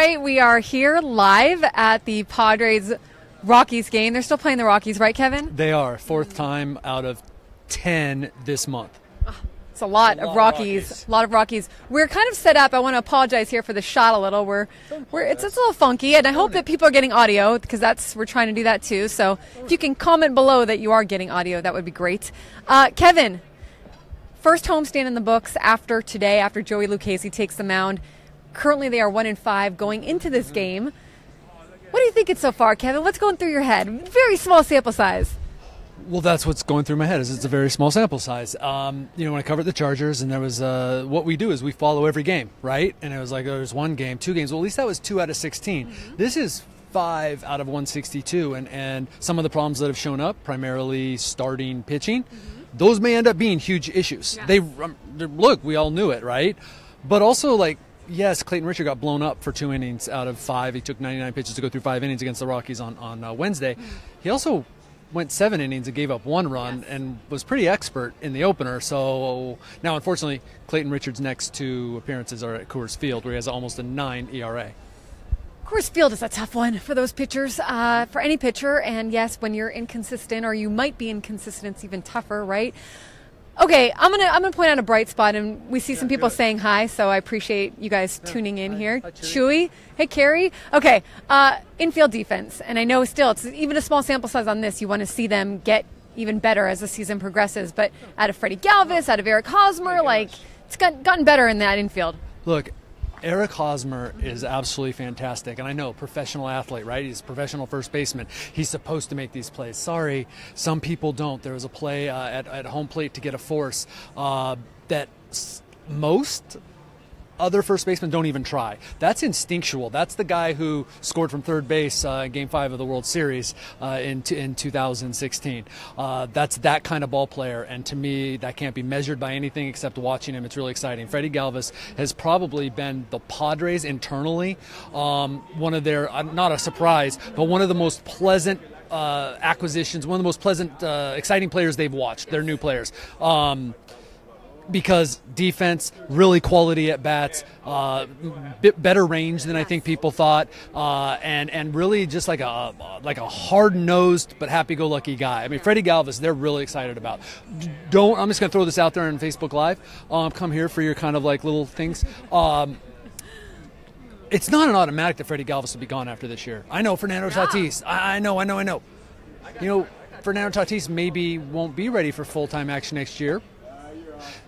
right, we are here live at the Padres-Rockies game. They're still playing the Rockies, right, Kevin? They are. Fourth time out of 10 this month. It's a lot of Rockies. A lot of Rockies. We're kind of set up. I want to apologize here for the shot a little. It's a little funky, and I hope that people are getting audio because we're trying to do that too. So if you can comment below that you are getting audio, that would be great. Kevin, first homestand in the books after today, after Joey Lucchesi takes the mound. Currently, they are 1-5 going into this game. What do you think it's so far, Kevin? What's going through your head? Very small sample size. Well, that's what's going through my head. Is it's a very small sample size. When I covered the Chargers, and there was what we do is we follow every game, right? And it was like there's one game, 2 games. Well, at least that was 2 out of 16. Mm-hmm. This is 5 out of 162, and some of the problems that have shown up, primarily starting pitching, those may end up being huge issues. Yeah. Look, we all knew it, right? But also, yes, Clayton Richard got blown up for 2 innings out of 5. He took 99 pitches to go through 5 innings against the Rockies on Wednesday. He also went 7 innings and gave up 1 run and was pretty expert in the opener. So now, unfortunately, Clayton Richard's next 2 appearances are at Coors Field, where he has almost a 9 ERA. Coors Field is a tough one for those pitchers, for any pitcher. And yes, when you're inconsistent, or you might be inconsistent, it's even tougher, right? Okay, I'm gonna point out a bright spot, and we see some people saying hi, so I appreciate you guys tuning in here. Chewy, hey Carrie. Okay, infield defense, and I know still it's even a small sample size on this. You want to see them get even better as the season progresses. But out of Freddie Galvis, out of Eric Hosmer, it's gotten better in that infield. Look, Eric Hosmer is absolutely fantastic, and I know, professional athlete, right? He's a professional first baseman. He's supposed to make these plays. Sorry, some people don't. There was a play at home plate to get a force that most other first basemen don't even try. That's instinctual. That's the guy who scored from third base in Game 5 of the World Series in 2016. That's that kind of ball player, and to me, that can't be measured by anything except watching him. It's really exciting. Freddie Galvis has probably been the Padres internally one of their, not a surprise, but one of the most pleasant acquisitions, one of the most pleasant, exciting players they've watched. They're new players. Because defense, really quality at bats, bit better range than I think people thought, and really just like a hard-nosed but happy-go-lucky guy. I mean, Freddie Galvis, they're really excited about. I'm just going to throw this out there on Facebook Live. Come here for your kind of little things. It's not an automatic that Freddie Galvis will be gone after this year. I know Fernando Tatis. I know. You know, Fernando Tatis maybe won't be ready for full-time action next year.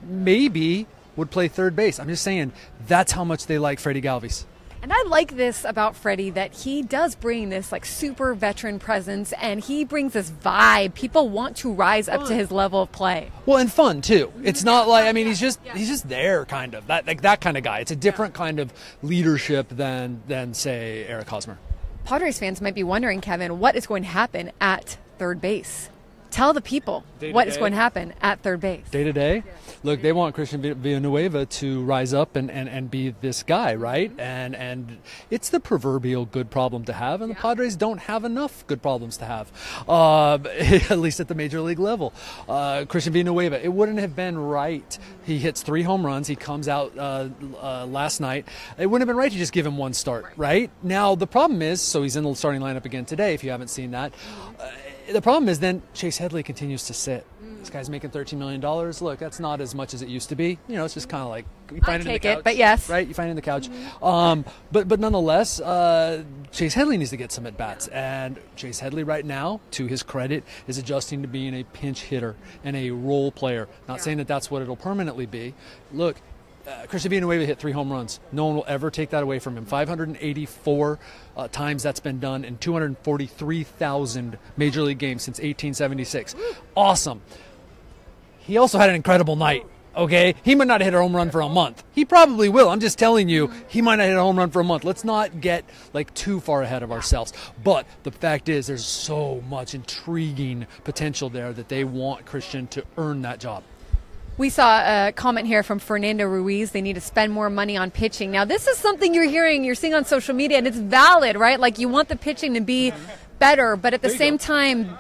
Maybe would play third base. I'm just saying that's how much they like Freddie Galvis. And I like this about Freddie, that he does bring this super veteran presence, and he brings this vibe. People want to rise up to his level of play. Well, and fun too. It's not he's just there, kind of that kind of guy. It's a different kind of leadership than say Eric Hosmer. Padres fans might be wondering, Kevin, what is going to happen at third base? Tell the people what is going to happen at third base. Day to day? Look, they want Christian Villanueva to rise up and be this guy, right? And it's the proverbial good problem to have, and the Padres don't have enough good problems to have, at least at the major league level. Christian Villanueva, it wouldn't have been right. He hits 3 home runs. He comes out last night. It wouldn't have been right to just give him 1 start, right? Now, the problem is, so he's in the starting lineup again today, if you haven't seen that. The problem is then Chase Headley continues to sit. This guy's making $13 million. Look, that's not as much as it used to be. You know, it's just kind of you find it in the couch. But yes. Right, you find it in the couch. But nonetheless, Chase Headley needs to get some at-bats. And Chase Headley right now, to his credit, is adjusting to being a pinch hitter and a role player. Not saying that that's what it'll permanently be. Look, Christian Villanueva hit 3 home runs. No one will ever take that away from him. 584 times that's been done in 243,000 Major League games since 1876. Awesome. He also had an incredible night, okay? He might not hit a home run for a month. He probably will. I'm just telling you, he might not hit a home run for a month. Let's not get too far ahead of ourselves. But the fact is, there's so much intriguing potential there that they want Christian to earn that job. We saw a comment here from Fernando Ruiz. They need to spend more money on pitching. Now, this is something you're seeing on social media, and it's valid, right? You want the pitching to be better, but at the same time,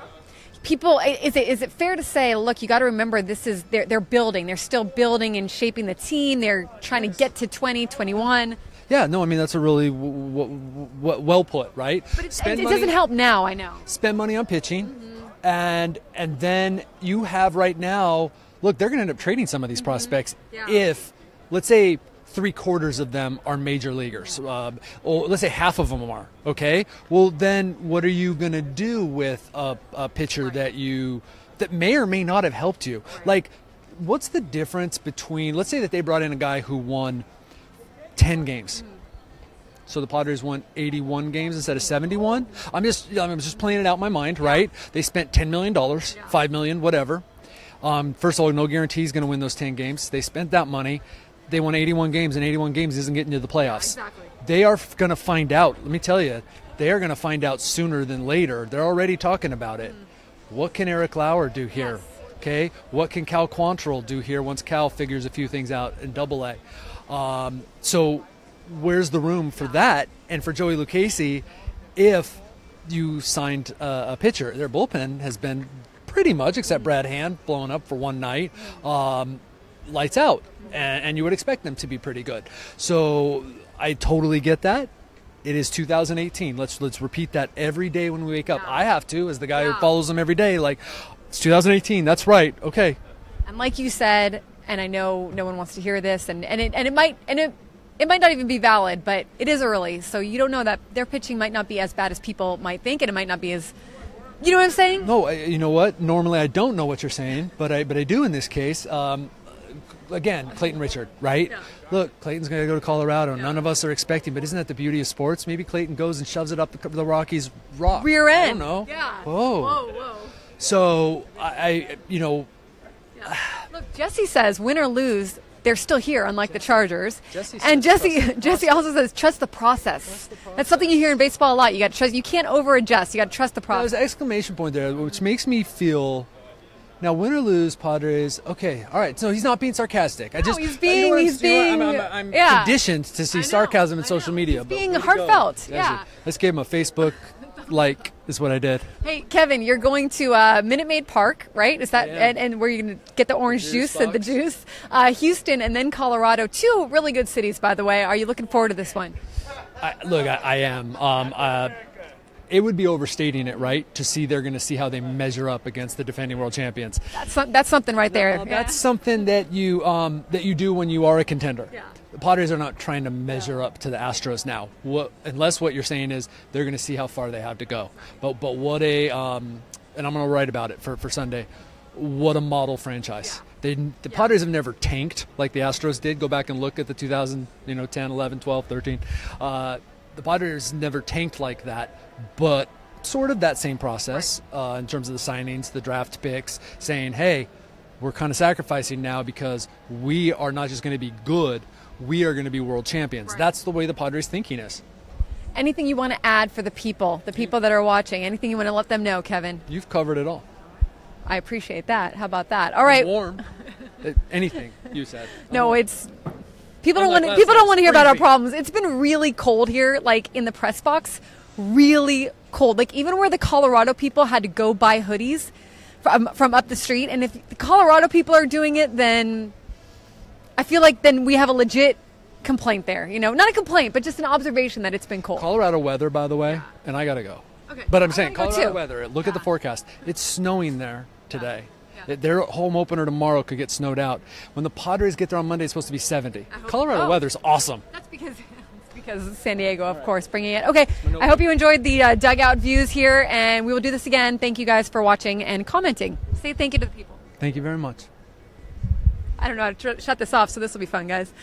people, is it fair to say, look, you got to remember they're building. They're still building and shaping the team. They're trying to get to 2021. Yeah, no, I mean, that's a really well put, right? But it doesn't help now, I know. Spend money on pitching, and then you have right now, look, they're going to end up trading some of these prospects if, let's say, 3/4 of them are major leaguers, or let's say half of them are, okay? Well, then what are you going to do with a pitcher that may or may not have helped you? Like, what's the difference between, let's say that they brought in a guy who won 10 games. So the Padres won 81 games instead of 71. I'm just playing it out in my mind, right? They spent $10 million, $5 million, whatever. First of all, no guarantee he's going to win those 10 games. They spent that money. They won 81 games, and 81 games isn't getting to the playoffs. Yeah, exactly. They are going to find out. Let me tell you, they are going to find out sooner than later. They're already talking about it. What can Eric Lauer do here? Yes. Okay, what can Cal Quantrill do here once Cal figures a few things out in Double-A? So where's the room for that? And for Joey Lucchesi, if you signed a pitcher, their bullpen has been pretty much, except Brad Hand blowing up for one night, lights out. And you would expect them to be pretty good. So I totally get that. It is 2018. Let's repeat that every day when we wake up. I have to, as the guy who follows them every day, like, it's 2018. That's right. Okay. And like you said, and I know no one wants to hear this, and it might not even be valid, but it is early, so you don't know that their pitching might not be as bad as people might think, and it might not be as, you know what I'm saying? No, you know what? Normally I don't know what you're saying, but I do in this case. Again, Clayton Richard, right? Yeah. Look, Clayton's going to go to Colorado. Yeah. None of us are expecting, but isn't that the beauty of sports? Maybe Clayton goes and shoves it up the Rockies' rock. Rear end. I don't know. Yeah. Whoa. So I Yeah. Look, Jesse says, win or lose, they're still here, unlike the Chargers. Jesse also says, trust the process. That's something you hear in baseball a lot. You got to trust. You can't over adjust. You got to trust the process. There's an exclamation point there, which makes me feel. Now, win or lose, Padres. Okay, all right. So he's not being sarcastic. I'm conditioned to see sarcasm in social media. He's being heartfelt. Yeah. Let's give him a Facebook like. Is what I did. Hey, Kevin, you're going to Minute Maid Park, right? Is that and where you're going to get the orange juice and the juice? Houston and then Colorado, two really good cities, by the way. Are you looking forward to this one? I am. It would be overstating it, right, to see they're going to see how they measure up against the defending world champions. That's something right there. That's something that you do when you are a contender. Yeah. The Padres are not trying to measure up to the Astros now, unless what you're saying is they're going to see how far they have to go. But what a and I'm going to write about it for Sunday. What a model franchise. Yeah. The Padres have never tanked like the Astros did. Go back and look at the 2010, 11, 12, 13. The Padres never tanked like that, but sort of that same process in terms of the signings, the draft picks, saying, hey, we're kind of sacrificing now because we are not just going to be good, we are going to be world champions. Right. That's the way the Padres thinking is. Anything you want to add for the people that are watching? Anything you want to let them know, Kevin? You've covered it all. I appreciate that. How about that? All right. Warm. Anything you said. No, it's... People don't want to hear about our problems. It's been really cold here, like in the press box, really cold. Like even where the Colorado people had to go buy hoodies from up the street. And if the Colorado people are doing it, then I feel like then we have a legit complaint there. You know, not a complaint, but just an observation that it's been cold. Colorado weather, by the way, and I got to go. Okay. But I'm saying Colorado weather. Look at the forecast. It's snowing there today. Their home opener tomorrow could get snowed out. When the Padres get there on Monday, it's supposed to be 70. Colorado weather's awesome. That's because San Diego, of course, bringing it. Okay, I hope you enjoyed the dugout views here, and we will do this again. Thank you guys for watching and commenting. Say thank you to the people. Thank you very much. I don't know how to shut this off, so this will be fun, guys.